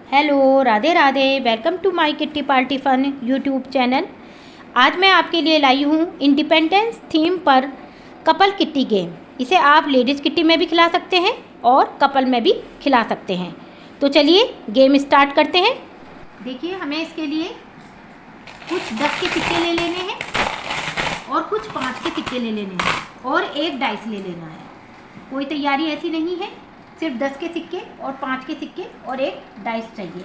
Hello, Radhe Radhe. Welcome to my kitty party fun YouTube channel. आज मैं आपके लिए लाई हूँ इंडिपेंडेंस थीम पर कपल किट्टी गेम। इसे आप लेडीज़ किट्टी में भी खिला सकते हैं और कपल में भी खिला सकते हैं। तो चलिए गेम स्टार्ट करते हैं। देखिए, हमें इसके लिए कुछ 10 के सिक्के ले लेने हैं और कुछ 5 के सिक्के ले लेने हैं और एक डाइस ले लेना है। कोई तैयारी ऐसी नहीं है, सिर्फ 10 के सिक्के और 5 के सिक्के और एक डाइस चाहिए।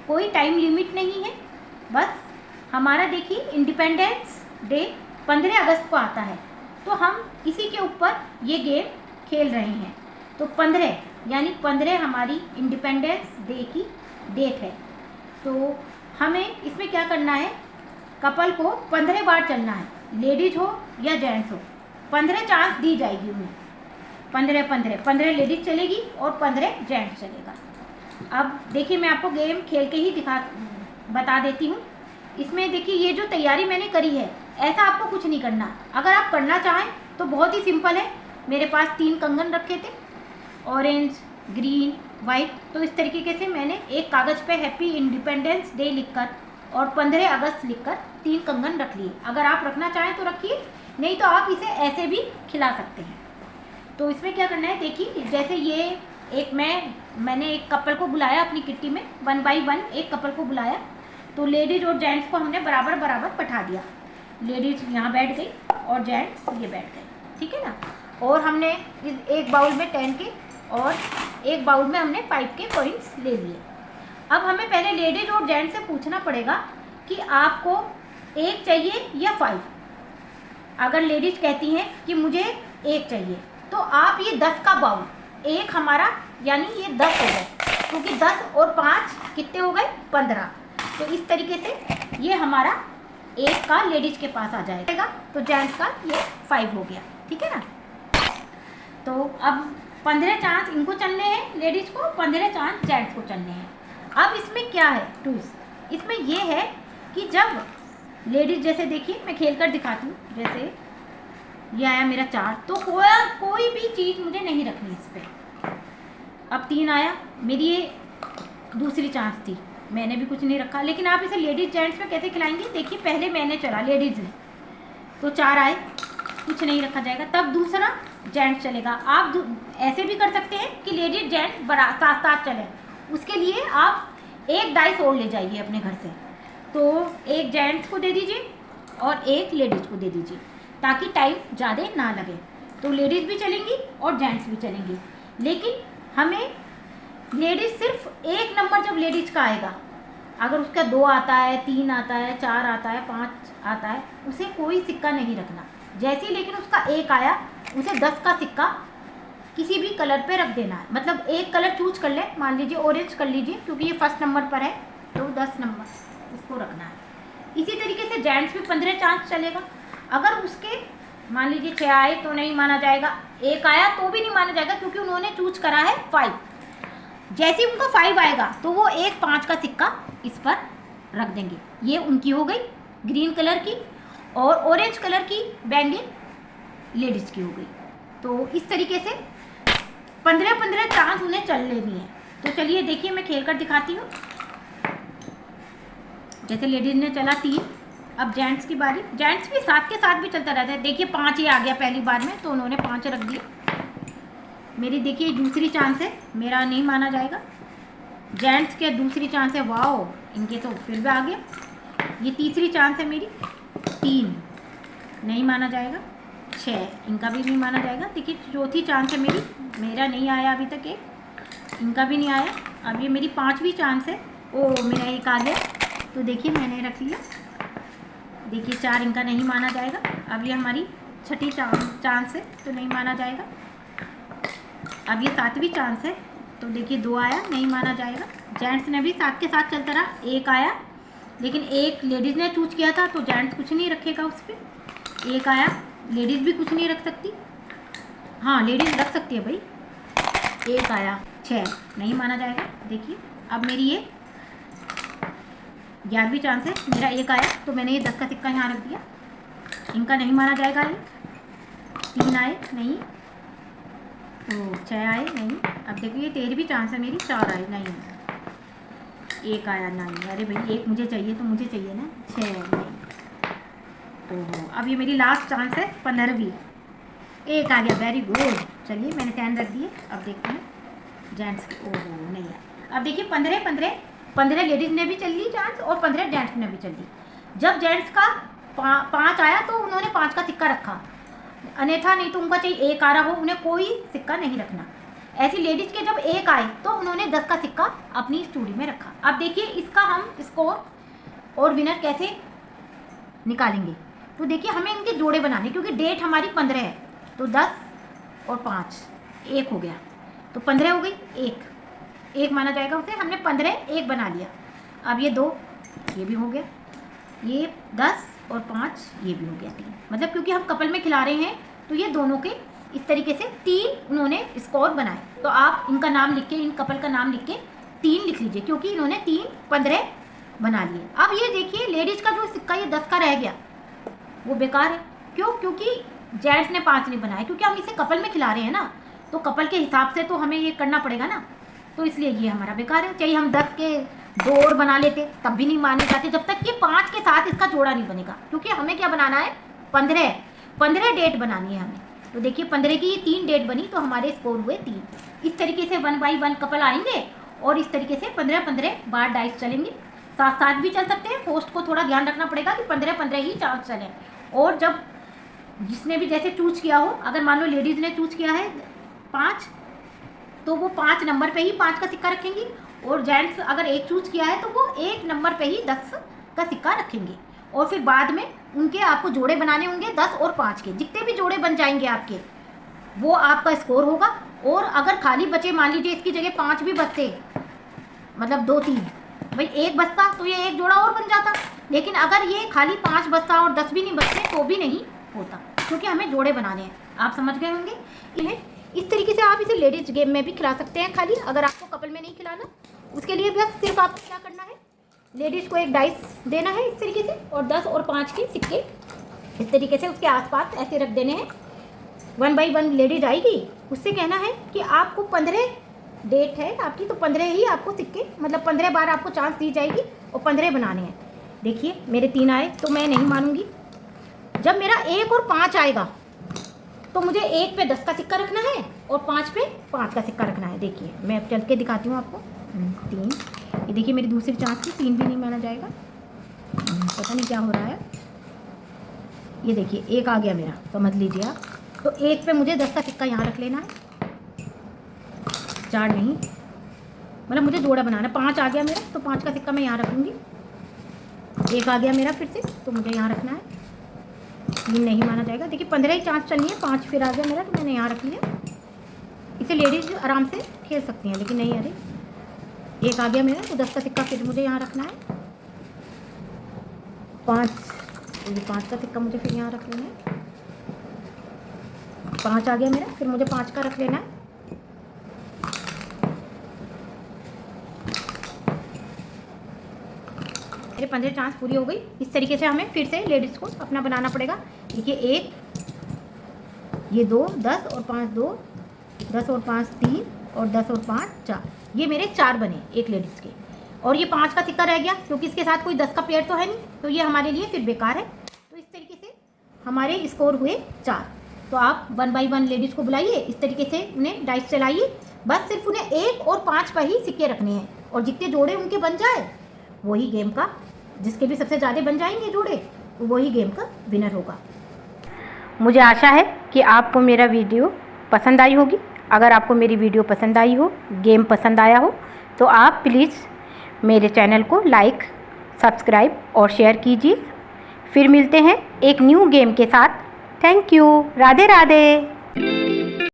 कोई टाइम लिमिट नहीं है। बस हमारा देखिए इंडिपेंडेंस डे 15 अगस्त को आता है, तो हम इसी के ऊपर ये गेम खेल रहे हैं। तो 15 यानी 15 हमारी इंडिपेंडेंस डे की डेट है। तो हमें इसमें क्या करना है, कपल को 15 बार चलना है, लेडीज हो या जेंट्स हो। 15 चांस दी जाएगी उन्हें। 15 लेडीज चलेगी और 15 जेंट्स चलेगा। अब देखिए, मैं आपको गेम खेल के ही बता देती हूँ। इसमें देखिए, ये जो तैयारी मैंने करी है, ऐसा आपको कुछ नहीं करना। अगर आप करना चाहें तो बहुत ही सिंपल है। मेरे पास 3 कंगन रखे थे, ऑरेंज, ग्रीन, वाइट। तो इस तरीके से मैंने एक कागज़ पे हैप्पी इंडिपेंडेंस डे लिखकर और 15 अगस्त लिखकर 3 कंगन रख लिए। अगर आप रखना चाहें तो रखिए, नहीं तो आप इसे ऐसे भी खिला सकते हैं। तो इसमें क्या करना है, देखिए, जैसे ये एक मैंने एक कपल को बुलाया अपनी किट्टी में, 1 बाई 1 एक कपल को बुलाया। तो लेडीज और जेंट्स को हमने बराबर बराबर बैठा दिया। लेडीज यहाँ बैठ गई और जेंट्स ये बैठ गए, ठीक है ना। और हमने इस एक बाउल में 10 के और एक बाउल में हमने 5 के कॉइन्स ले लिए। अब हमें पहले लेडीज और जेंट्स से पूछना पड़ेगा कि आपको 1 चाहिए या 5। अगर लेडीज कहती हैं कि मुझे 1 चाहिए, तो आप ये 10 का बाउल, 1 हमारा यानी ये 10 हो गए, क्योंकि 10 और 5 कितने हो गए, 15। तो इस तरीके से ये हमारा 1 का लेडीज के पास आ जाएगा, तो जेंट्स का ये 5 हो गया, ठीक है ना। तो अब 15 चांस इनको चलने हैं लेडीज को, 15 चांस जेंट्स को चलने हैं। अब इसमें क्या है ट्विस्ट, इसमें ये है कि जब लेडीज, जैसे देखिए मैं खेल कर दिखाती हूँ, जैसे ये आया मेरा 4, तो कोई भी चीज़ मुझे नहीं रखनी इस पर। अब 3 आया, मेरी ये दूसरी चांस थी, मैंने भी कुछ नहीं रखा। लेकिन आप इसे लेडीज जेंट्स में कैसे खिलाएंगे, देखिए पहले मैंने चला लेडीज ने, तो 4 आए, कुछ नहीं रखा जाएगा। तब दूसरा जेंट्स चलेगा। आप ऐसे भी कर सकते हैं कि लेडीज जेंट्स साथ साथ चलें। उसके लिए आप एक डाइस और ले जाइए अपने घर से, तो एक जेंट्स को दे दीजिए और एक लेडीज को दे दीजिए, ताकि टाइम ज़्यादा ना लगे। तो लेडीज़ भी चलेंगी और जेंट्स भी चलेंगे। लेकिन हमें लेडीज़ सिर्फ एक नंबर जब लेडीज़ का आएगा, अगर उसका 2 आता है, 3 आता है, 4 आता है, 5 आता है, उसे कोई सिक्का नहीं रखना। जैसे ही लेकिन उसका 1 आया, उसे 10 का सिक्का किसी भी कलर पे रख देना है। मतलब एक कलर चूज कर ले, मान लीजिए ऑरेंज कर लीजिए, क्योंकि ये फर्स्ट नंबर पर है, तो 10 नंबर उसको रखना है। इसी तरीके से जेंट्स भी 15 चांस चलेगा। अगर उसके मान लीजिए 6 आए तो नहीं माना जाएगा, 1 आया तो भी नहीं माना जाएगा, क्योंकि उन्होंने चूज करा है 5। जैसे ही उनका 5 आएगा तो वो एक 5 का सिक्का इस पर रख देंगे। ये उनकी हो गई ग्रीन कलर की, और ऑरेंज कलर की बैंगल लेडीज की हो गई। तो इस तरीके से 15 चांस उन्हें चल लेनी है। तो चलिए देखिए, मैं खेल कर दिखाती हूँ। जैसे लेडीज ने चला 3, अब जेंट्स की बारी। जेंट्स भी साथ के साथ भी चलता रहता है। देखिए 5 ही आ गया पहली बार में, तो उन्होंने 5 रख दिया। मेरी देखिए दूसरी चांस है, मेरा नहीं माना जाएगा। जेंट्स के दूसरी चांस है, वाओ, इनके तो फिर भी आ गया। ये तीसरी चांस है मेरी, 3 नहीं माना जाएगा। 6 इनका भी नहीं माना जाएगा। देखिए चौथी चांस है मेरी, मेरा नहीं आया अभी तक, एक इनका भी नहीं आया। अब ये मेरी 5वीं चांस है, ओ मेरा एक आ गया, तो देखिए मैंने रख लिया। देखिए 4 इनका नहीं माना जाएगा। अब ये हमारी 6ठी चांस है, तो नहीं माना जाएगा। अब ये 7वीं चांस है, तो देखिए 2 आया, नहीं माना जाएगा। जेंट्स ने भी साथ के साथ चलता रहा, 1 आया, लेकिन एक लेडीज़ ने चूज किया था, तो जेंट्स कुछ नहीं रखेगा उस पर। 1 आया, लेडीज़ भी कुछ नहीं रख सकती, हाँ लेडीज़ रख सकती है भाई। 1 आया, 6 नहीं माना जाएगा। देखिए अब मेरी ये 11वीं चांस है, मेरा 1 आया, तो मैंने ये 10 का सिक्का यहाँ रख दिया, इनका नहीं माना जाएगा। ये 3 आए, नहीं, तो 6 आए, नहीं। अब देखिए 13वीं चांस है मेरी, 4 आए, नहीं। एक आया नहीं, अरे भाई एक मुझे चाहिए तो मुझे चाहिए ना 6 नहीं। ओहो, अब ये मेरी लास्ट चांस है 15वीं। एक आ गया, वेरी गुड। चलिए मैंने 10 रख दिए। अब देखते हैं जेंट्स की। ओहो नहीं है। अब देखिए 15 लेडीज़ ने भी चल ली चांस और 15 जेंट्स ने भी चल ली। जब जेंट्स का 5 आया तो उन्होंने 5 का सिक्का रखा, अन्यथा नहीं तो उनका चाहिए 1 आ रहा हो, उन्हें कोई सिक्का नहीं रखना। ऐसी लेडीज़ के जब 1 आए तो उन्होंने 10 का सिक्का अपनी स्टोरी में रखा। अब देखिए इसका हम स्कोर और विनर कैसे निकालेंगे। तो देखिए हमें इनके जोड़े बनाने, क्योंकि डेट हमारी 15 है तो 10 और 5 1 हो गया, तो 15 हो गई। एक माना जाएगा उसे। हमने 15 1 बना लिया। अब ये 2 ये भी हो गया, ये 10 और 5 ये भी हो गया 3। मतलब क्योंकि हम कपल में खिला रहे हैं तो ये दोनों के इस तरीके से 3 उन्होंने स्कोर बनाए। तो आप इनका नाम लिख के, इन कपल का नाम लिख के 3 लिख लीजिए, क्योंकि इन्होंने 3 15 बना लिए। अब ये देखिए लेडीज़ का जो सिक्का ये 10 का रह गया वो बेकार है। क्यों? क्योंकि जेंट्स ने 5 नहीं बनाए, क्योंकि हम इसे कपल में खिला रहे हैं ना, तो कपल के हिसाब से तो हमें ये करना पड़ेगा ना, तो इसलिए ये हमारा बेकार है। चाहिए हम 10 के 2 और बना लेते तब भी नहीं माने जाते, जब तक कि 5 के साथ इसका जोड़ा नहीं बनेगा। क्योंकि हमें क्या बनाना है, 15 डेट बनानी है हमें। तो देखिए 15 की 3 डेट बनी तो हमारे स्कोर हुए 3। इस तरीके से 1 बाई 1 कपल आएंगे और इस तरीके से 15 बार डाइस चलेंगे। साथ साथ भी चल सकते हैं, होस्ट को थोड़ा ध्यान रखना पड़ेगा कि 15 ही चांस चलें। और जब जिसने भी जैसे चूज किया हो, अगर मान लो लेडीज़ ने चूज किया है 5 तो वो 5 नंबर पे ही 5 का सिक्का रखेंगी, और जेंट्स अगर 1 चूज किया है तो वो 1 नंबर पे ही 10 का सिक्का रखेंगे। और फिर बाद में उनके आपको जोड़े बनाने होंगे 10 और 5 के। जितने भी जोड़े बन जाएंगे आपके वो आपका स्कोर होगा। और अगर खाली बचे, मान लीजिए इसकी जगह 5 भी बचते, मतलब 2 3 भाई 1 बचता तो ये 1 जोड़ा और बन जाता। लेकिन अगर ये खाली 5 बचता और 10 भी नहीं बचते तो भी नहीं होता, क्योंकि हमें जोड़े बनाने हैं। आप समझ गए होंगे। इन्हें इस तरीके से आप इसे लेडीज गेम में भी खिला सकते हैं। खाली अगर आपको कपल में नहीं खिलाना, उसके लिए बस सिर्फ आपको क्या करना है, लेडीज़ को एक डाइस देना है इस तरीके से, और 10 और 5 के सिक्के इस तरीके से उसके आसपास ऐसे रख देने हैं। 1 बाई 1 लेडीज आएगी, उससे कहना है कि आपको 15 डेट है आपकी, तो 15 ही आपको सिक्के, मतलब 15 बार आपको चांस दी जाएगी और 15 बनाने हैं। देखिए मेरे 3 आए तो मैं नहीं मानूंगी। जब मेरा 1 और 5 आएगा तो मुझे 1 पे 10 का सिक्का रखना है और 5 पे 5 का सिक्का रखना है। देखिए मैं अब चल के दिखाती हूँ आपको। 3, ये देखिए मेरी दूसरी चांस थी, 3 भी नहीं माना जाएगा। पता नहीं क्या हो रहा है। ये देखिए 1 आ गया मेरा, समझ लीजिए आप। तो 1 पे मुझे 10 का सिक्का यहाँ रख लेना है, 4 नहीं, मतलब मुझे जोड़ा बनाना है। 5 आ गया मेरा तो 5 का सिक्का मैं यहाँ रखूँगी। 1 आ गया मेरा फिर से, तो मुझे यहाँ रखना है। 3 नहीं माना जाएगा। देखिए 15 ही चांस चलनी है। 5 फिर आ गया मेरा तो मैंने यहाँ रख लिया। इसे लेडीज आराम से खेल सकती हैं, लेकिन नहीं, अरे 1 आ गया मेरा तो 10 का सिक्का फिर मुझे यहाँ रखना है। 5, तो ये 5 का सिक्का मुझे फिर यहाँ रख लेना है। 5 आ गया मेरा, फिर मुझे 5 का रख लेना है। मेरे 15 चांस पूरी हो गई। इस तरीके से हमें फिर से लेडीज़ को अपना बनाना पड़ेगा। देखिए 1, ये 2, 10 और 5 2, 10 और 5 3, और 10 और 5 4, ये मेरे 4 बने एक लेडीज़ के। और ये 5 का सिक्का रह गया, क्योंकि इसके साथ कोई 10 का पेयर तो है नहीं, तो ये हमारे लिए फिर बेकार है। तो इस तरीके से हमारे स्कोर हुए 4। तो आप 1 बाई 1 लेडीज़ को बुलाइए, इस तरीके से उन्हें डाइस चलाइए। बस सिर्फ उन्हें 1 और 5 पर ही सिक्के रखने हैं, और जितने जोड़े उनके बन जाए वही गेम का, जिसके भी सबसे ज़्यादा बन जाएंगे जोड़े, वही गेम का विनर होगा। मुझे आशा है कि आपको मेरा वीडियो पसंद आई होगी। अगर आपको मेरी वीडियो पसंद आई हो, गेम पसंद आया हो, तो आप प्लीज़ मेरे चैनल को लाइक, सब्सक्राइब और शेयर कीजिए। फिर मिलते हैं एक न्यू गेम के साथ। Thank you. राधे राधे।